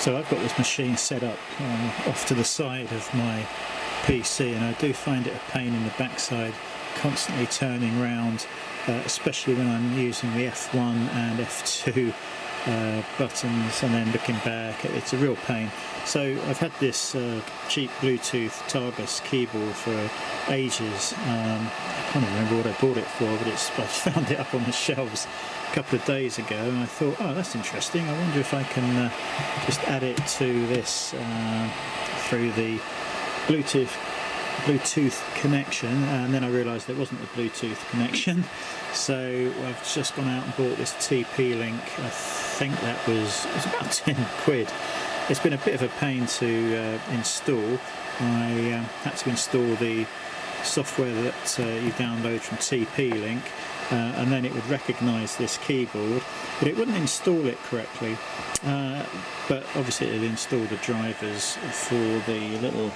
So I've got this machine set up off to the side of my PC, and I do find it a pain in the backside constantly turning round, especially when I'm using the F1 and F2 buttons and then looking back. It's a real pain. So I've had this cheap Bluetooth Targus keyboard for ages. I can't even remember what I bought it for, but I found it up on the shelves a couple of days ago, and I thought, oh, that's interesting. I wonder if I can just add it to this through the Bluetooth connection, and then I realised it wasn't a Bluetooth connection, so I've just gone out and bought this TP-Link. I think it was about 10 quid. It's been a bit of a pain to install. I had to install the software that you download from TP-Link, and then it would recognise this keyboard, but it wouldn't install it correctly. But obviously it installed the drivers for the little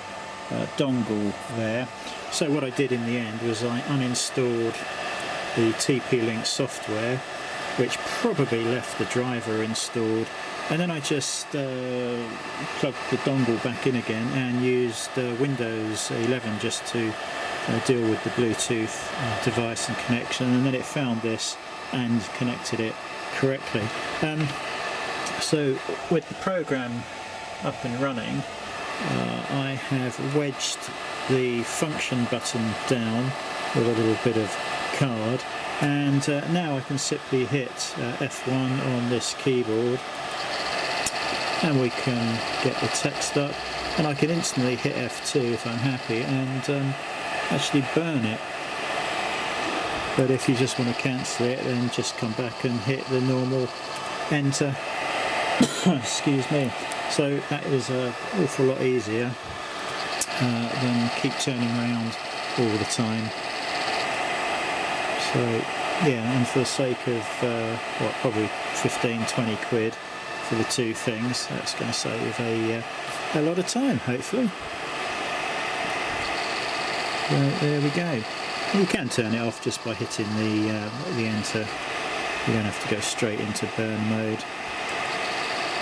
dongle there. So what I did in the end was I uninstalled the TP-Link software, which probably left the driver installed, and then I just plugged the dongle back in again and used Windows 11 just to deal with the Bluetooth device and connection, and then it found this and connected it correctly. So with the program up and running, I have wedged the function button down with a little bit of card, and now I can simply hit F1 on this keyboard and we can get the text up, and I can instantly hit F2 if I'm happy and actually burn it. But if you just want to cancel it, then just come back and hit the normal enter. Excuse me. So that is an awful lot easier than keep turning around all the time. So yeah, and for the sake of what, probably 15-20 quid for the two things, that's going to save a lot of time, hopefully. So there we go. You can turn it off just by hitting the enter. You don't have to go straight into burn mode.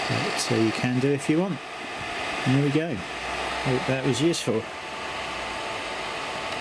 But you can do if you want. And there we go. Hope that was useful.